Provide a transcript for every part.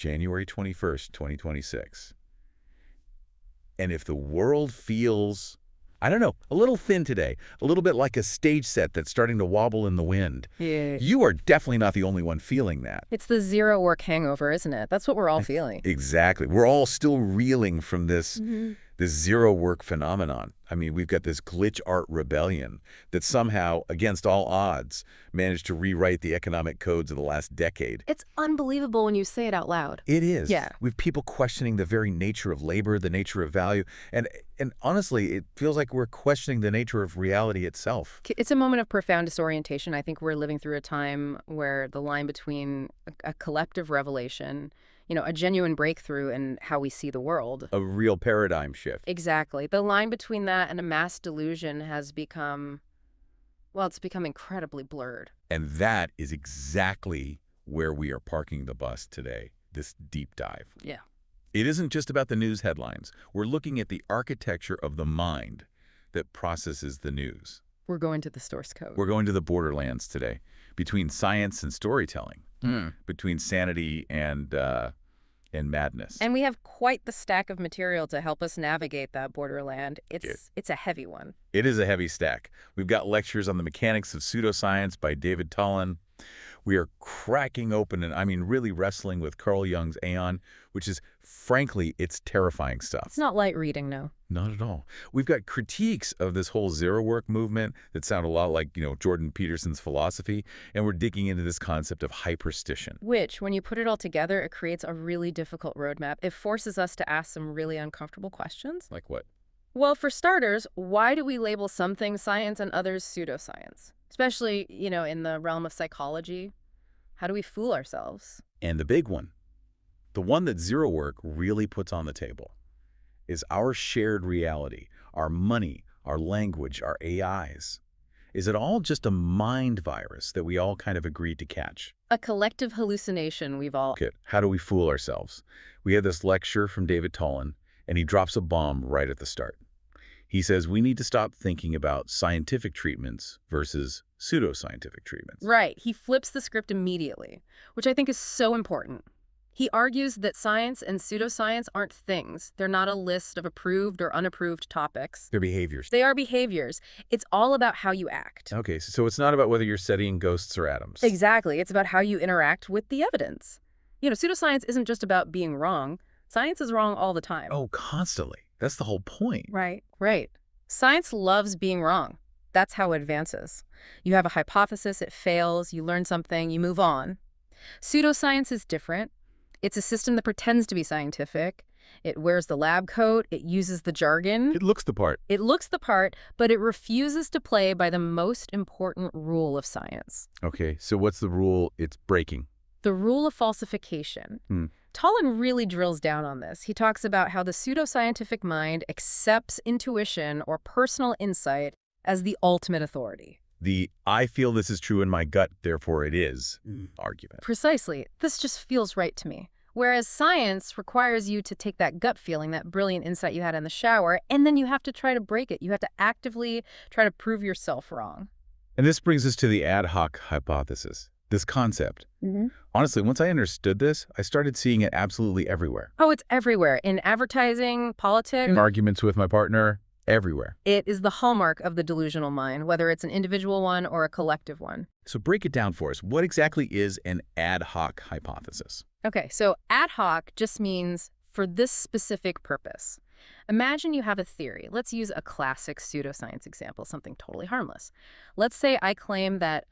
January 21st, 2026. And if the world feels, I don't know, a little thin today, a little bit like a stage set that's starting to wobble in the wind, Yeah. you are definitely not the only one feeling that. It's the zero work hangover, isn't it? That's what we're all feeling. Exactly. We're all still reeling from this zero work phenomenon. I mean, we've got this glitch art rebellion that somehow, against all odds, managed to rewrite the economic codes of the last decade. It's unbelievable when you say it out loud. It is. Yeah. We have people questioning the very nature of labor, the nature of value, and honestly, it feels like we're questioning the nature of reality itself. It's a moment of profound disorientation. I think we're living through a time where the line between a collective revelation, a genuine breakthrough in how we see the world. A real paradigm shift. Exactly. The line between that and a mass delusion has become, well, it's become incredibly blurred. And that is exactly where we are parking the bus today, this deep dive. Yeah. It isn't just about the news headlines. We're looking at the architecture of the mind that processes the news. We're going to the source code. We're going to the borderlands today, between science and storytelling, between sanity and madness. And we have quite the stack of material to help us navigate that borderland. It's a heavy one. It is a heavy stack. We've got lectures on the mechanics of pseudoscience by David Tolan. We are cracking open and, I mean, really wrestling with Carl Jung's aeon, which is, frankly, it's terrifying stuff. It's not light reading, no. Not at all. We've got critiques of this whole zero work movement that sound a lot like, Jordan Peterson's philosophy, and we're digging into this concept of hyperstition. Which, when you put it all together, it creates a really difficult roadmap. It forces us to ask some really uncomfortable questions. Like what? Well, for starters, why do we label some things science and others pseudoscience? Especially, in the realm of psychology. How do we fool ourselves? And the big one, the one that zero work really puts on the table, is our shared reality, our money, our language, our AIs. Is it all just a mind virus that we all kind of agreed to catch? A collective hallucination we've all... Okay, how do we fool ourselves? We have this lecture from David Tolan, and he drops a bomb right at the start. He says we need to stop thinking about scientific treatments versus pseudoscientific treatments. Right. He flips the script immediately, which I think is so important. He argues that science and pseudoscience aren't things. They're not a list of approved or unapproved topics. They're behaviors. They are behaviors. It's all about how you act. Okay, so it's not about whether you're studying ghosts or atoms. Exactly. It's about how you interact with the evidence. Pseudoscience isn't just about being wrong. Science is wrong all the time. Oh, constantly. That's the whole point. Right. Science loves being wrong. That's how it advances. You have a hypothesis, it fails, you learn something, you move on. Pseudoscience is different. It's a system that pretends to be scientific. It wears the lab coat. It uses the jargon. It looks the part. It looks the part, but it refuses to play by the most important rule of science. Okay, so what's the rule it's breaking? The rule of falsification. Tolan really drills down on this. He talks about how the pseudoscientific mind accepts intuition or personal insight as the ultimate authority. The I feel this is true in my gut, therefore it is argument. Precisely. This just feels right to me. Whereas science requires you to take that gut feeling, that brilliant insight you had in the shower, and then you have to try to break it. You have to actively try to prove yourself wrong. And this brings us to the ad hoc hypothesis, this concept. Honestly, once I understood this, I started seeing it absolutely everywhere. Oh, it's everywhere. In advertising, politics. In arguments with my partner, everywhere. It is the hallmark of the delusional mind, whether it's an individual one or a collective one. So break it down for us. What exactly is an ad hoc hypothesis? Okay, so ad hoc just means for this specific purpose. Imagine you have a theory. Let's use a classic pseudoscience example, something totally harmless. Let's say I claim that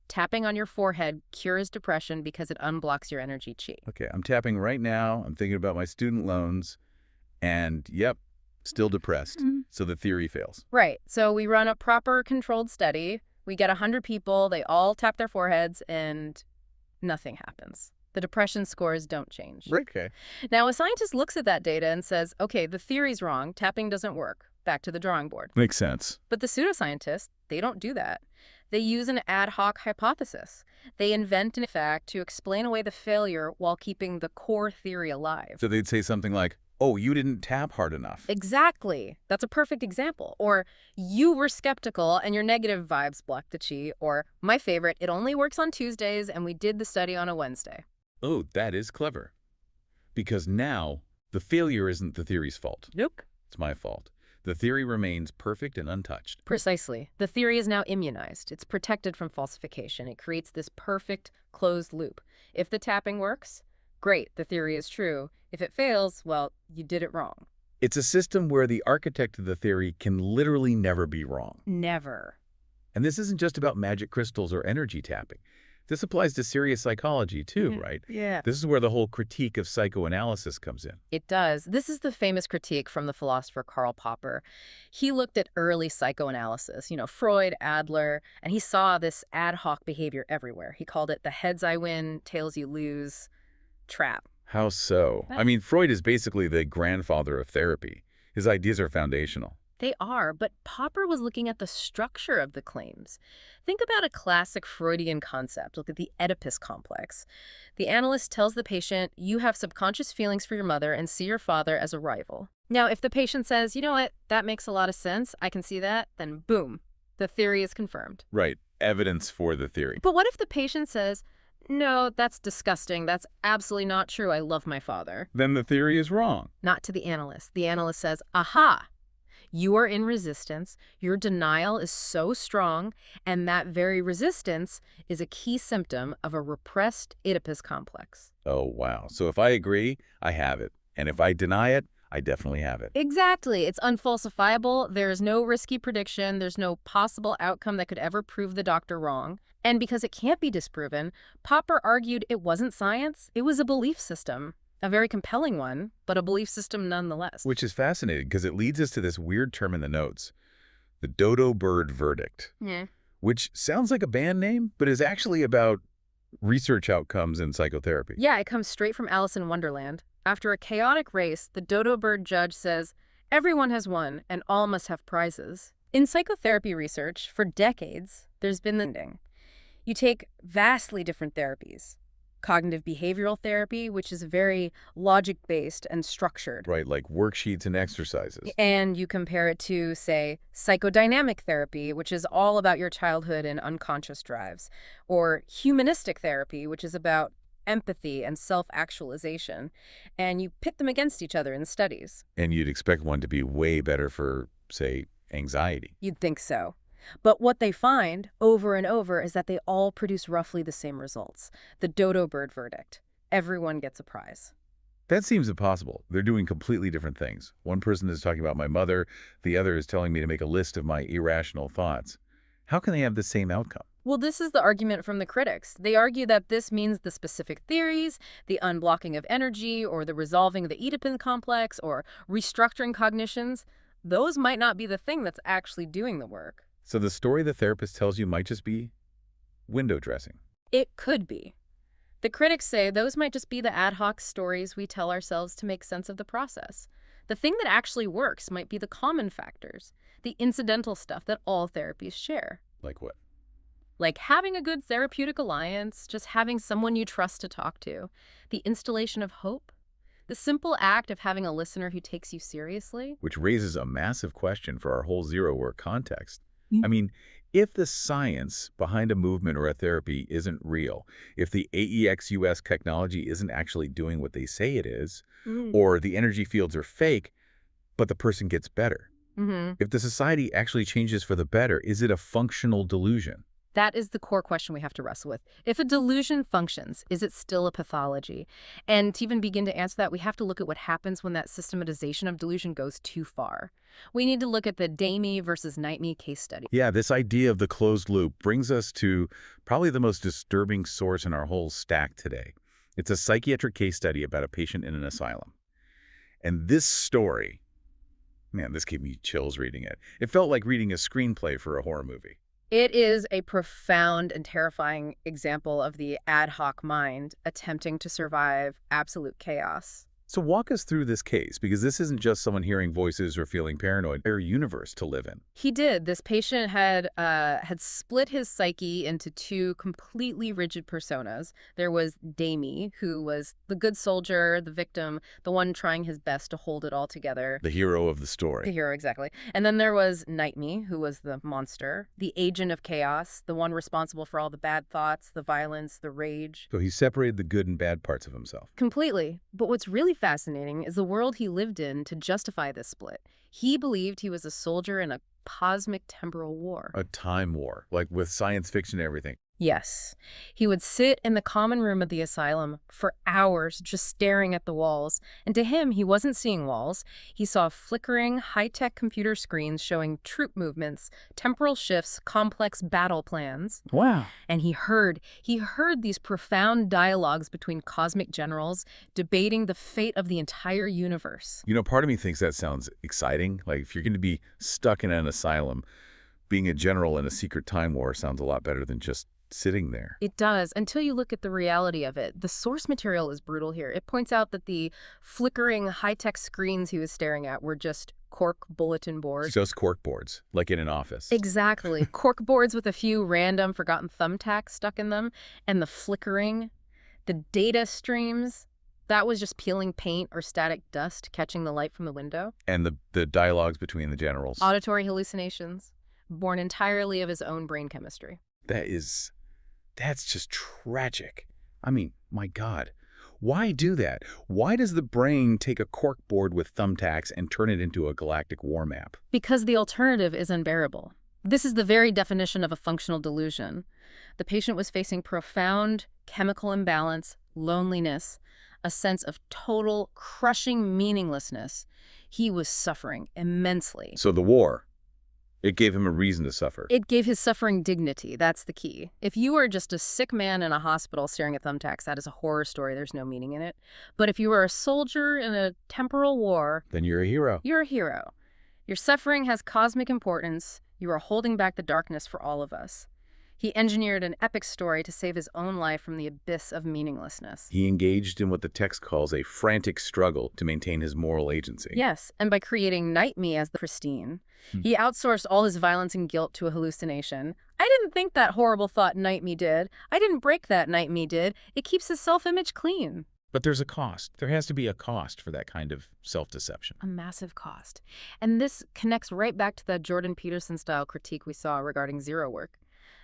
tapping on your forehead cures depression because it unblocks your energy chi. Okay, I'm tapping right now. I'm thinking about my student loans. And yep, still depressed. So the theory fails. Right. So we run a proper controlled study. We get 100 people. They all tap their foreheads and nothing happens. The depression scores don't change. Okay. Now, a scientist looks at that data and says, okay, the theory's wrong. Tapping doesn't work. Back to the drawing board. Makes sense. But the pseudoscientists, they don't do that. They use an ad hoc hypothesis. They invent an fact to explain away the failure while keeping the core theory alive. So they'd say something like, oh, you didn't tap hard enough. Exactly. That's a perfect example. Or you were skeptical and your negative vibes blocked the chi. Or my favorite, it only works on Tuesdays and we did the study on a Wednesday. Oh, that is clever. Because now, the failure isn't the theory's fault. Nope. It's my fault. The theory remains perfect and untouched. Precisely. The theory is now immunized. It's protected from falsification. It creates this perfect closed loop. If the tapping works, great, the theory is true. If it fails, well, you did it wrong. It's a system where the architect of the theory can literally never be wrong. Never. And this isn't just about magic crystals or energy tapping. This applies to serious psychology too, right? Yeah. This is where the whole critique of psychoanalysis comes in. It does. This is the famous critique from the philosopher Karl Popper. He looked at early psychoanalysis, Freud, Adler, and he saw this ad hoc behavior everywhere. He called it the heads I win, tails you lose trap. How so? I mean, Freud is basically the grandfather of therapy. His ideas are foundational. They are, but Popper was looking at the structure of the claims. Think about a classic Freudian concept. Look at the Oedipus complex. The analyst tells the patient, you have subconscious feelings for your mother and see your father as a rival. Now, if the patient says, you know what, that makes a lot of sense, I can see that, then boom, the theory is confirmed. Right. Evidence for the theory. But what if the patient says, no, that's disgusting. That's absolutely not true. I love my father. Then the theory is wrong. Not to the analyst. The analyst says, aha, you are in resistance, your denial is so strong, and that very resistance is a key symptom of a repressed Oedipus complex. Oh, wow. So if I agree, I have it. And if I deny it, I definitely have it. Exactly. It's unfalsifiable. There's no risky prediction. There's no possible outcome that could ever prove the doctor wrong. And because it can't be disproven, Popper argued it wasn't science, it was a belief system. A very compelling one, but a belief system nonetheless. Which is fascinating because it leads us to this weird term in the notes, the dodo bird verdict, which sounds like a band name, but is actually about research outcomes in psychotherapy. Yeah, it comes straight from Alice in Wonderland. After a chaotic race, the dodo bird judge says, everyone has won and all must have prizes. In psychotherapy research, for decades, there's been the ending. You take vastly different therapies. Cognitive behavioral therapy, which is very logic-based and structured. Right, like worksheets and exercises. And you compare it to, say, psychodynamic therapy, which is all about your childhood and unconscious drives, or humanistic therapy, which is about empathy and self-actualization, and you pit them against each other in studies. And you'd expect one to be way better for, say, anxiety. You'd think so. But what they find over and over is that they all produce roughly the same results. The dodo bird verdict. Everyone gets a prize. That seems impossible. They're doing completely different things. One person is talking about my mother, the other is telling me to make a list of my irrational thoughts. How can they have the same outcome? Well, this is the argument from the critics. They argue that this means the specific theories, the unblocking of energy, or the resolving of the Oedipus complex, or restructuring cognitions, those might not be the thing that's actually doing the work. So the story the therapist tells you might just be window dressing. It could be. The critics say those might just be the ad hoc stories we tell ourselves to make sense of the process. The thing that actually works might be the common factors, the incidental stuff that all therapies share. Like what? Like having a good therapeutic alliance, just having someone you trust to talk to, the installation of hope, the simple act of having a listener who takes you seriously. Which raises a massive question for our whole zero work context. I mean, if the science behind a movement or a therapy isn't real, if the AEXUS technology isn't actually doing what they say it is, or the energy fields are fake, but the person gets better. If the society actually changes for the better, is it a functional delusion? That is the core question we have to wrestle with. If a delusion functions, is it still a pathology? And to even begin to answer that, we have to look at what happens when that systematization of delusion goes too far. We need to look at the day-me versus night-me case study. Yeah, this idea of the closed loop brings us to probably the most disturbing source in our whole stack today. It's a psychiatric case study about a patient in an asylum. And this story, man, this gave me chills reading it. It felt like reading a screenplay for a horror movie. It is a profound and terrifying example of the ad hoc mind attempting to survive absolute chaos. So walk us through this case, because this isn't just someone hearing voices or feeling paranoid. Their universe to live in. He did. This patient had split his psyche into two completely rigid personas. There was Damie, who was the good soldier, the victim, the one trying his best to hold it all together. The hero of the The story. hero, exactly. And then there was Nightme, who was the monster, the agent of chaos, the one responsible for all the bad thoughts, the violence, the rage. So he separated the good and bad parts of himself. Completely. But what's really fascinating is the world he lived in to justify this split. He believed he was a soldier in a cosmic temporal war. A time war, like with science fiction and everything. Yes. He would sit in the common room of the asylum for hours just staring at the walls. And to him, he wasn't seeing walls. He saw flickering, high-tech computer screens showing troop movements, temporal shifts, complex battle plans. Wow. And he heard these profound dialogues between cosmic generals debating the fate of the entire universe. You know, part of me thinks that sounds exciting. Like, if you're going to be stuck in an asylum, being a general in a secret time war sounds a lot better than just sitting there. It does, until you look at the reality of it. The source material is brutal here. It points out that the flickering high-tech screens he was staring at were just cork bulletin boards. Just cork boards, like in an office. Exactly. Cork boards with a few random forgotten thumbtacks stuck in them. And the flickering, the data streams, that was just peeling paint or static dust catching the light from the window. And the dialogues between the generals. Auditory hallucinations, born entirely of his own brain chemistry. That's just tragic. I mean, my God. Why do that? Why does the brain take a cork board with thumbtacks and turn it into a galactic war map? Because the alternative is unbearable. This is the very definition of a functional delusion. The patient was facing profound chemical imbalance, loneliness, a sense of total, crushing meaninglessness. He was suffering immensely. So the war, it gave him a reason to suffer. It gave his suffering dignity. That's the key. If you are just a sick man in a hospital staring at thumbtacks, that is a horror story. There's no meaning in it. But if you are a soldier in a temporal war, Then you're a hero. you're a hero. Your suffering has cosmic importance. You are holding back the darkness for all of us. He engineered an epic story to save his own life from the abyss of meaninglessness. He engaged in what the text calls a frantic struggle to maintain his moral agency. Yes, and by creating Nightme as the pristine, he outsourced all his violence and guilt to a hallucination. I didn't think that horrible thought Nightme did. I didn't break that Nightme did. It keeps his self-image clean. But there's a cost. There has to be a cost for that kind of self-deception. A massive cost. And this connects right back to that Jordan Peterson-style critique we saw regarding zero work.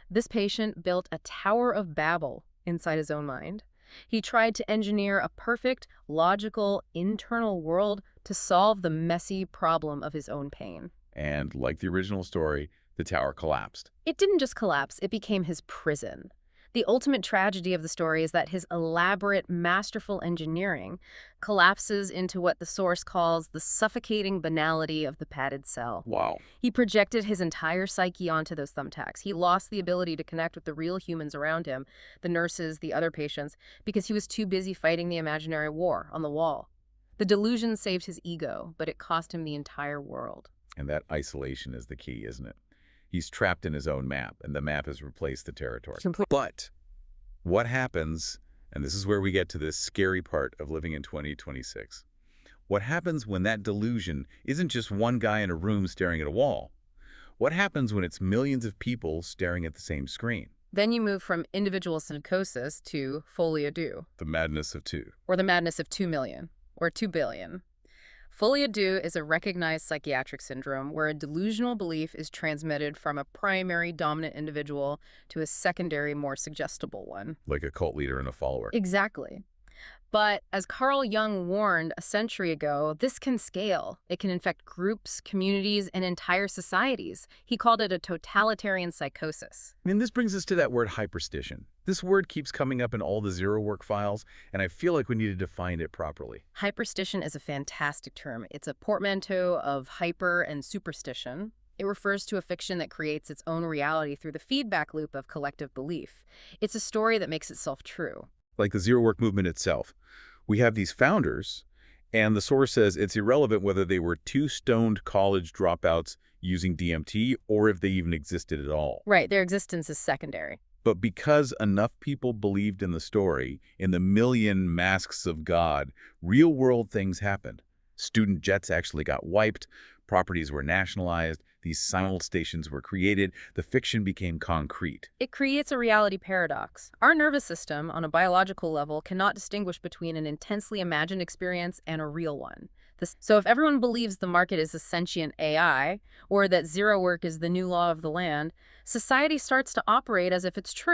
This patient built a Tower of Babel inside his own mind. He tried to engineer a perfect, logical, internal world to solve the messy problem of his own pain. And like the original story, the tower collapsed. It didn't just collapse, it became his prison. The ultimate tragedy of the story is that his elaborate, masterful engineering collapses into what the source calls the suffocating banality of the padded cell. Wow. He projected his entire psyche onto those thumbtacks. He lost the ability to connect with the real humans around him, the nurses, the other patients, because he was too busy fighting the imaginary war on the wall. The delusion saved his ego, but it cost him the entire world. And that isolation is the key, isn't it? He's trapped in his own map, and the map has replaced the territory. But what happens, and this is where we get to this scary part of living in 2026, what happens when that delusion isn't just one guy in a room staring at a wall? What happens when it's millions of people staring at the same screen? Then you move from individual psychosis to folie à deux, The madness of two. or the madness of 2 million, or 2 billion. Folie à deux is a recognized psychiatric syndrome where a delusional belief is transmitted from a primary dominant individual to a secondary, more suggestible one. Like a cult leader and a follower. Exactly. But as Carl Jung warned a century ago, this can scale. It can infect groups, communities, and entire societies. He called it a totalitarian psychosis. And this brings us to that word hyperstition. This word keeps coming up in all the zero work files, and I feel like we need to define it properly. Hyperstition is a fantastic term. It's a portmanteau of hyper and superstition. It refers to a fiction that creates its own reality through the feedback loop of collective belief. It's a story that makes itself true. Like the zero work movement itself. We have these founders, and the source says it's irrelevant whether they were two stoned college dropouts using DMT or if they even existed at all. Right, their existence is secondary. But because enough people believed in the story, in the million masks of God, real-world things happened. Student jets actually got wiped, properties were nationalized, these simul stations were created, the fiction became concrete. It creates a reality paradox. Our nervous system, on a biological level, cannot distinguish between an intensely imagined experience and a real one. So if everyone believes the market is a sentient AI, or that zero work is the new law of the land, society starts to operate as if it's true.